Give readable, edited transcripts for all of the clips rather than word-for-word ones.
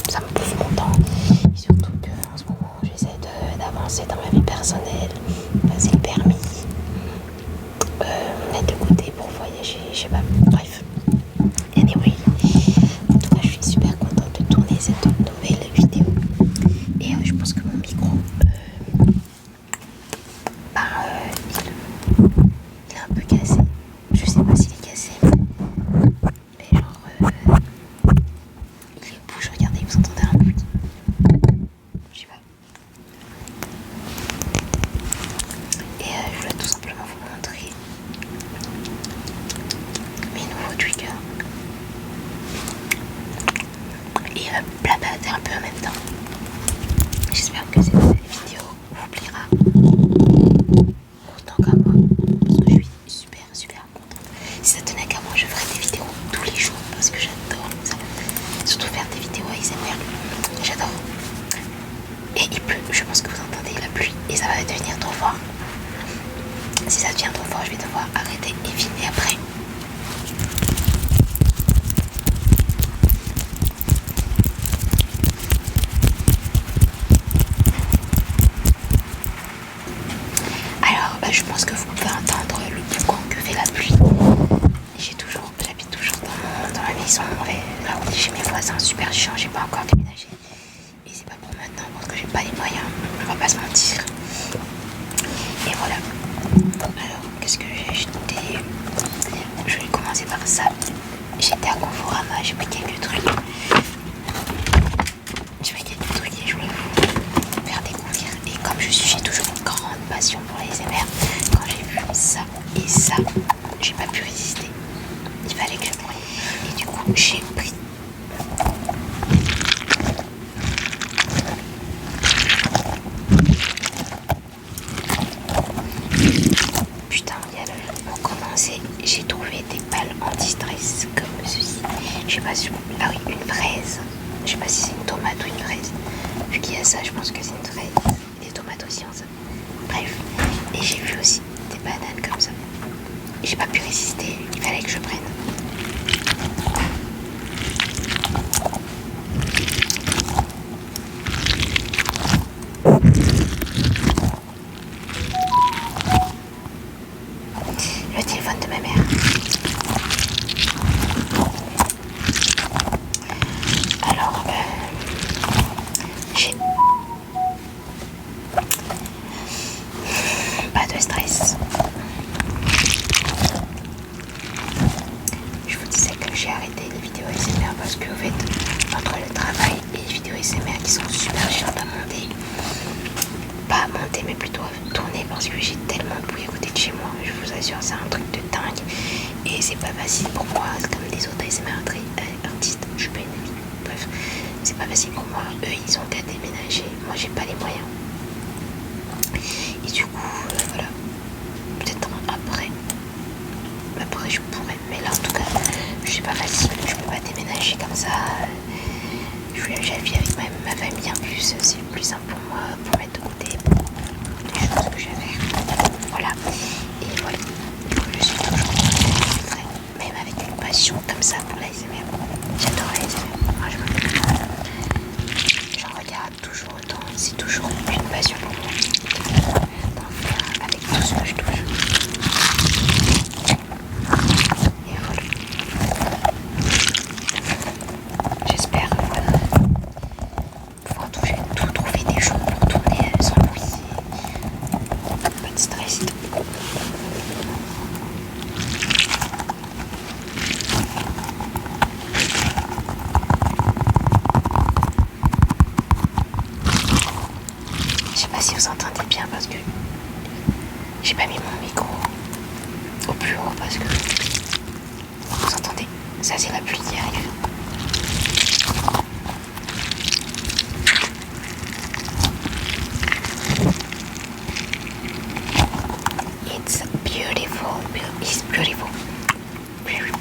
ça me bouffe mon temps. Et surtout qu'en ce moment, j'essaie d'avancer dans ma vie personnelle, passer le permis, mettre de côté pour voyager, je sais pas. Bref. Anyway, en tout cas, je suis super contente de tourner cette nouvelle vidéo. Et je pense que mon micro, il est un peu cassé. Je sais pas s'il est cassé, mais genre, il bouge. Regardez, vous entendez un bruit. Je sais pas. Et je voulais tout simplement vous montrer mes nouveaux triggers. Et blabater un peu en même temps. J'espère que cette vidéo vous plaira autant qu'à moi, parce que je suis super contente. Si ça tenait qu'à moi, je ferais des vidéos tous les jours parce que j'adore ça. Surtout faire des vidéos ASMR, j'adore. Et il pleut, je pense que vous entendez la pluie et ça va devenir trop fort. Si ça devient trop fort, je vais devoir arrêter et filmer après. Alors, je pense que vous pouvez entendre le boucan que fait la pluie. J'habite toujours dans la maison, là où chez mes voisins, super chiant, j'ai pas encore déménagé. Et c'est pas pour maintenant parce que j'ai pas les moyens, on va pas se mentir. Et voilà. Alors, qu'est-ce que j'ai acheté? Je vais commencer par ça. J'étais à Conforama, j'ai pris quelques trucs. Et je voulais vous faire découvrir. Et comme j'ai toujours une grande passion pour les ASMR, quand j'ai vu ça et ça, j'ai pas pu résister. Il fallait que je prenne. Et du coup, j'ai pris. Putain, pour commencer, j'ai trouvé des balles anti-stress comme ceci. Je sais pas si. Ah oui, une fraise. Je sais pas si c'est une tomate ou une fraise. Vu qu'il y a ça, je pense que c'est une fraise. Des tomates aussi en ça. Bref. Et j'ai vu aussi des bananes comme ça. J'ai pas pu résister, il fallait que je prenne. Le téléphone de ma mère. Alors, j'ai pas de stress. Je vous disais que j'ai arrêté les vidéos ASMR parce que, en fait, entre le travail et les vidéos ASMR qui sont super chiantes à monter, pas à monter mais plutôt à tourner parce que j'ai tellement de bruit à côté de chez moi, je vous assure, c'est un truc de dingue. Et c'est pas facile pour moi, c'est comme des autres ASMR artistes, je suis pas une amie. Bref, c'est pas facile pour moi. Eux, ils ont qu'à déménager. Moi, j'ai pas les moyens. Et du coup, voilà. Peut-être après, je pourrais. Mais là, en tout cas, c'est pas facile. Je peux pas déménager comme ça. Je vis avec ma famille en plus. C'est plus simple pour moi pour mettre de côté des choses que j'ai à faire. Voilà. Et voilà. Je suis toujours même avec une passion comme ça pour l'ASMR. J'adore l'ASMR. Franchement. J'en regarde toujours autant. C'est toujours une passion pour moi. D'en faire avec tout ce que je touche. Et voilà. J'espère pouvoir trouver des jours pour tourner sans bruit. Pas de stress et tout. Je sais pas si vous entendez bien parce que j'ai pas mis mon micro au plus haut parce que vous entendez, ça c'est la pluie qui arrive. It's beautiful. It's beautiful. Beautiful.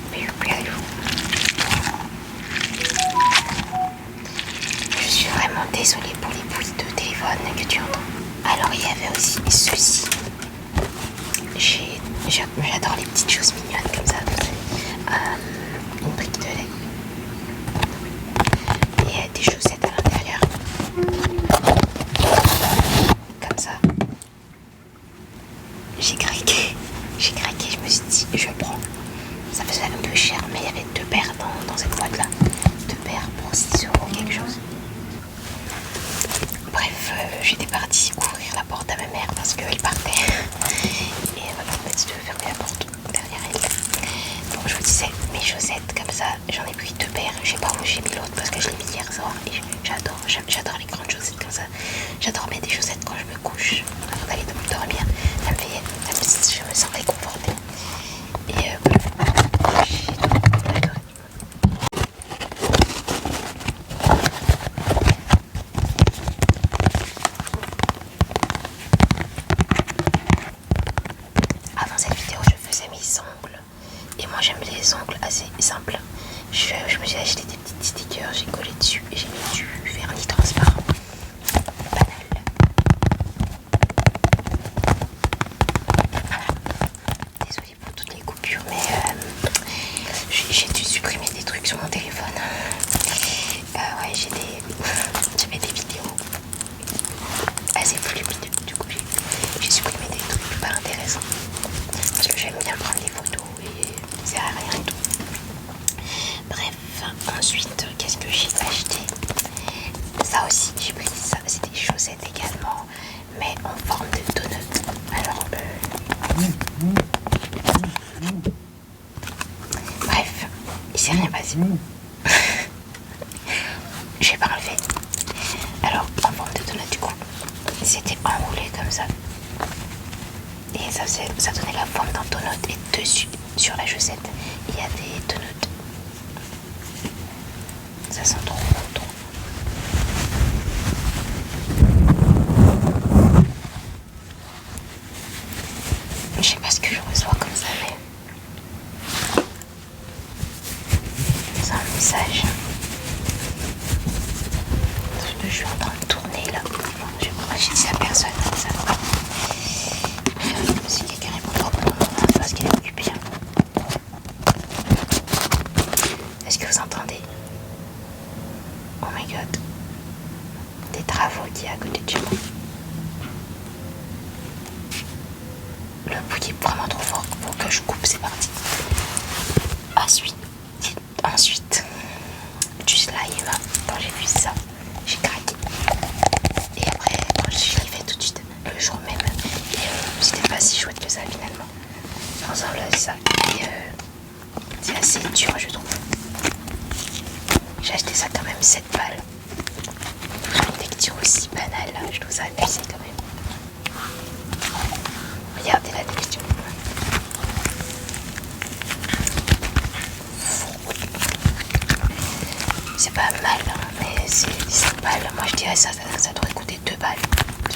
Je suis vraiment désolée pour les bruits de téléphone que tu entends. Alors il y avait aussi ceci. J'adore les petites choses mignonnes comme ça. Une brique de lait. Et des chaussettes partie ouvrir la porte à ma mère parce qu'elle partait. Et voilà, en fait, je devais fermer la porte derrière elle. Donc je vous disais, mes chaussettes comme ça, j'en ai pris 2 paires. Je sais pas où j'ai mis l'autre parce que je l'ai mis hier soir. Et j'adore les grandes chaussettes comme ça. J'adore mettre des chaussettes quand je me couche avant d'aller dormir. Je me sens réconfortée. Et voilà. Avant cette vidéo, je faisais mes ongles. Et moi, j'aime les ongles assez simples. Je me suis acheté des petits stickers, j'ai collé dessus et j'ai mis du vernis transparent. Banal. Désolée pour toutes les coupures, mais j'ai dû supprimer des trucs sur mon téléphone. Ouais, j'avais des vidéos assez fluides. Du coup, j'ai supprimé des trucs pas intéressants. Parce que j'aime bien prendre des photos et ça sert à rien et tout. Bref, ensuite, qu'est-ce que j'ai acheté? Ça aussi, j'ai pris ça. C'est des chaussettes également, mais en forme de donut. Alors, bref, il s'est rien passé. Je vais pas enlever. Alors, en forme de donut, du coup, c'était enroulé comme ça. Et ça donnait la forme d'un donut. Et dessus, sur la chaussette, il y a des donuts. Ça sent trop. Je sais pas ce que je reçois comme ça, mais c'est un message. Je suis en train de tourner là. Je sais pas, j'ai dit à personne. Ça va. Si quelqu'un répond pas pour le moment, c'est parce qu'elle est occupée. Est-ce que vous entendez? Oh my god. Des travaux qui est à côté de chez moi. Le bruit est vraiment trop fort pour que je coupe, c'est parti. Ensuite, du slime. Quand j'ai vu ça, j'ai craqué. Et après, quand je l'ai fait tout de suite, le jour même, et c'était pas si chouette que ça finalement. Ça ressemble à ça. Et c'est assez dur, je trouve. J'ai acheté ça quand même 7 balles. Pour une lecture aussi banale, je trouve ça abusé quand même. Regardez la texture. C'est pas mal, hein, mais c'est 5 balles. Moi je dirais ça devrait coûter 2 balles.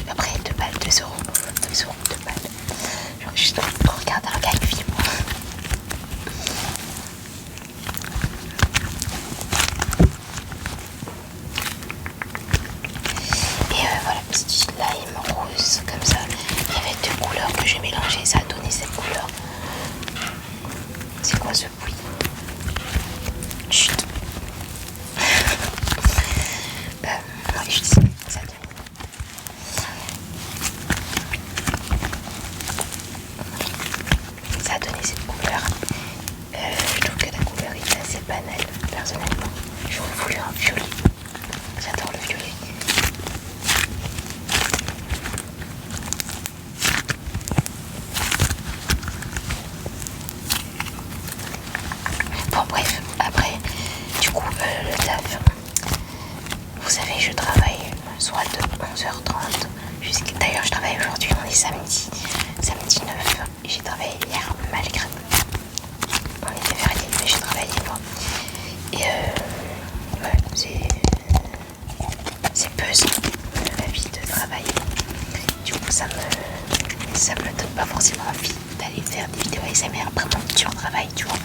Après 2 balles, 2 euros. 2 euros, 2 balles. Genre juste pour regarder un gars avec film. Et voilà, petit slime rose comme ça. Il y avait 2 couleurs que j'ai mélangées, ça a donné cette couleur. C'est quoi ce bruit? Chut. Ouais, je sais, ça donne. Ça a donné cette couleur. Je trouve que la couleur est assez banale, personnellement. J'aurais voulu un violet. J'adore le violet. Bon bref, après, du coup, le taf, vous savez, je travaille soit de 11h30 jusqu'à... D'ailleurs, je travaille aujourd'hui, on est samedi 9, et j'ai travaillé hier malgré... On était férié, mais j'ai travaillé moi. Et ouais, c'est pesant la vie de travail. Du coup, ça me donne pas forcément envie d'aller faire des vidéos ASMR après mon dur travail, tu vois.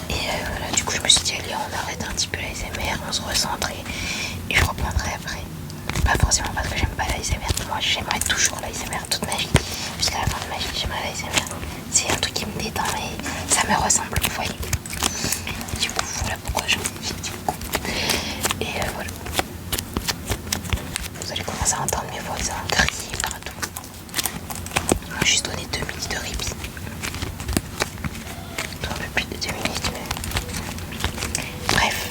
Et voilà, du coup, je me suis dit, allez, on arrête un petit peu l'ASMR, on se recentre et je reprendrai après. Pas forcément parce que j'aime pas l'ASMR, moi j'aimerais toujours l'ASMR toute ma vie. Jusqu'à la fin de ma vie, j'aimerais l'ASMR. C'est un truc qui me détend et ça me ressemble, vous voyez. Du coup, voilà pourquoi j'en ai fait du coup. Et voilà. Vous allez commencer à entendre mes voisins crier partout. On m'a juste donné 2 minutes de répit. Un peu plus de 2 minutes, mais... Bref.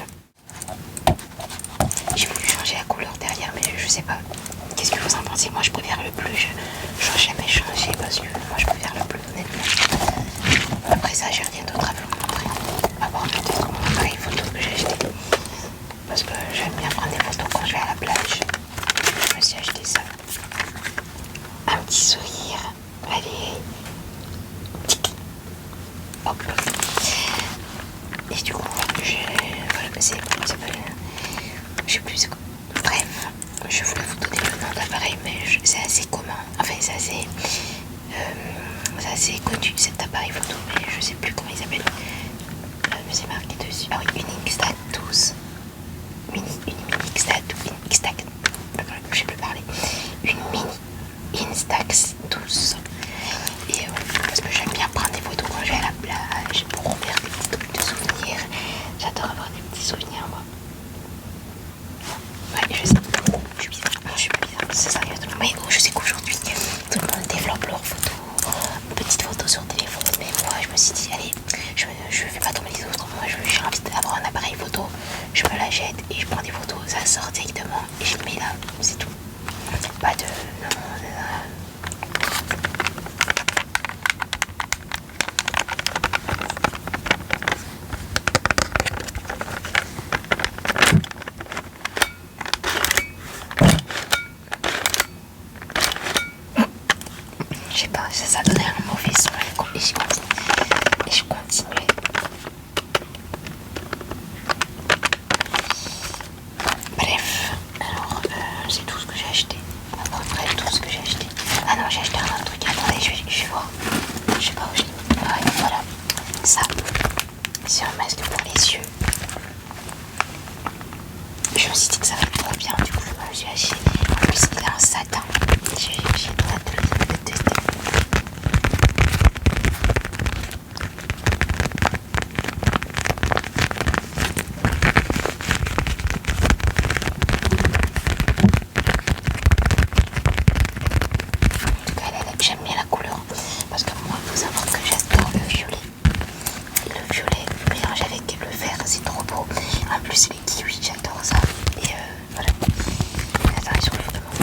sais, moi je préfère le bleu, je n'aurais jamais changé parce que moi je préfère le bleu honnêtement. Après ça, j'ai rien d'autre à vous montrer. À part peut-être mon appareil photo que j'ai acheté. Parce que j'aime bien prendre des photos quand je vais à la plage. Je me suis acheté ça. Un petit sourire. Allez. Tic. Hop. Et du coup, voilà, c'est je sais plus. Bref, je voulais vous donner le nom d'appareil, mais c'est assez commun. Enfin, c'est assez connu cet appareil photo, mais je sais plus comment il s'appelle. C'est marqué dessus. Ah oui, une Insta12. Une mini Instax. Je sais plus parler. Une mini Instax12. Et parce que j'aime bien prendre des photos quand je vais à la plage pour faire des photos de souvenirs. J'adore avoir des petits souvenirs, moi. Ouais, je sais. Je suis bizarre. Non, je suis pas bizarre. C'est ça, mais je sais qu'aujourd'hui, tout le monde développe leurs photos, petites photos sur téléphone. Mais moi, je me suis dit, allez, je fais pas comme les autres. Moi, j'ai envie d'avoir un appareil photo. Je me la jette et je prends des photos. Ça sort directement et je le mets là. C'est tout. Pas de. Non, je sais pas, ça donnait un mauvais son et je continuais. Bref, alors c'est tout ce que j'ai acheté. À peu près tout ce que j'ai acheté. Ah non, j'ai acheté un autre truc. Attendez, je vais voir. Je sais pas où je l'ai mis. Ah, voilà. Ça, c'est un masque pour les yeux. Je me suis dit que ça va être trop bien. Du coup, je me suis acheté. En plus, il a un satin. J'ai hâte de le tester. J'aime bien la couleur parce que moi il faut savoir que j'adore le violet. Et le violet mélangé avec le vert, c'est trop beau. En plus les kiwis, j'adore ça. Et voilà. Attends, ils sont vraiment.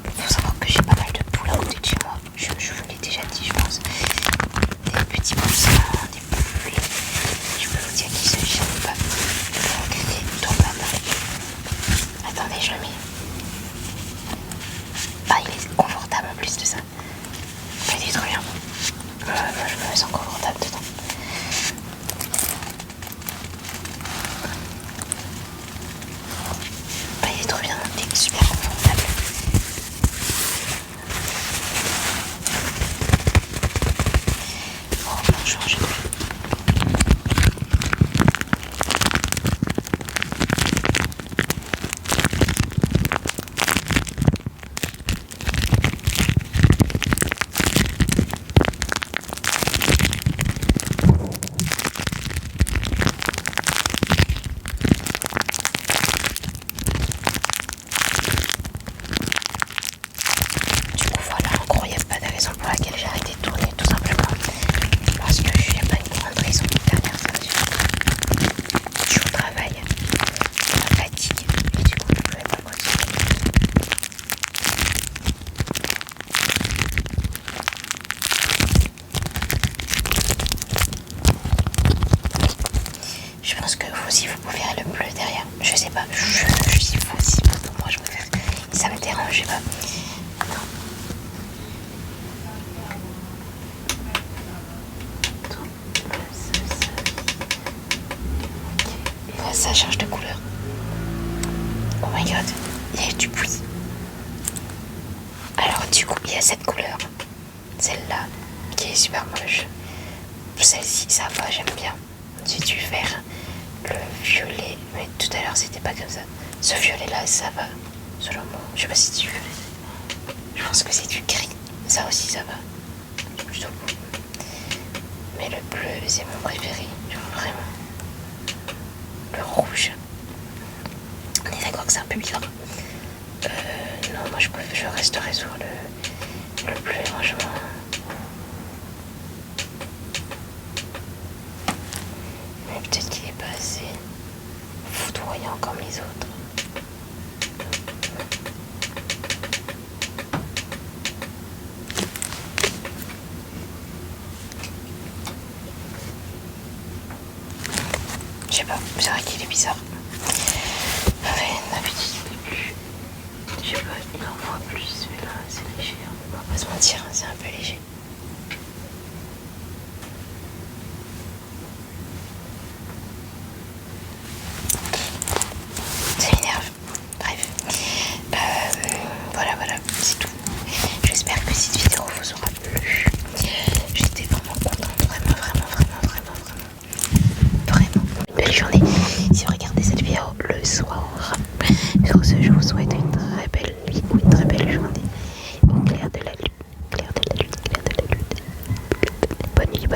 Il faut savoir que j'ai pas mal de poules à côté de chez moi. Je vous l'ai déjà dit, je pense. Des petits poussins, des poules. Je peux vous dire qu'ils se gênent pas. Regardez, dans ma main. Attendez, je le mets. Ah, il est confortable en plus de ça. Il est trop bien. Moi, je me sens confortable dedans. Il est trop bien, il est super confortable. Oh, bonjour, je peux. Pour laquelle j'ai arrêté de tourner tout simplement parce que je n'ai pas une grande raison derrière ça. Je suis au travail, la fatigue et du coup je ne pouvais pas continuer. Je pense que vous aussi vous pouvez faire le bleu derrière. Je sais pas, je dis vous aussi parce que moi je préfère. Ça me dérange, je sais pas. Ça change de couleur. Oh my god, il y a du bruit. Alors du coup, il y a cette couleur. Celle-là, qui est super moche. Celle-ci, ça va, j'aime bien. J'ai dû faire le violet, mais tout à l'heure, c'était pas comme ça. Ce violet-là, ça va. Selon moi, je sais pas si c'est du violet. Je pense que c'est du gris. Ça aussi, ça va. C'est plutôt beau. Mais le bleu, c'est mon préféré. Genre vraiment. Le rouge. On est d'accord que c'est un peu bizarre. Non, moi je resterai sur le bleu, franchement. Mais peut-être qu'il est pas assez foudroyant comme les autres. sais pas, c'est vrai qu'il est bizarre. Enfin, d'habitude il est plus. Je sais pas, il en voit plus, mais là c'est léger. On va pas se mentir, c'est un peu léger. Ça m'énerve. Bref. Voilà, c'est tout. J'espère que cette vidéo vous aura plu. J'étais vraiment contente, vraiment. Une belle journée. Si vous regardez cette vidéo le soir. Sur ce, je vous souhaite une très belle nuit ou une très belle journée. Au clair de la lune. Bonne nuit.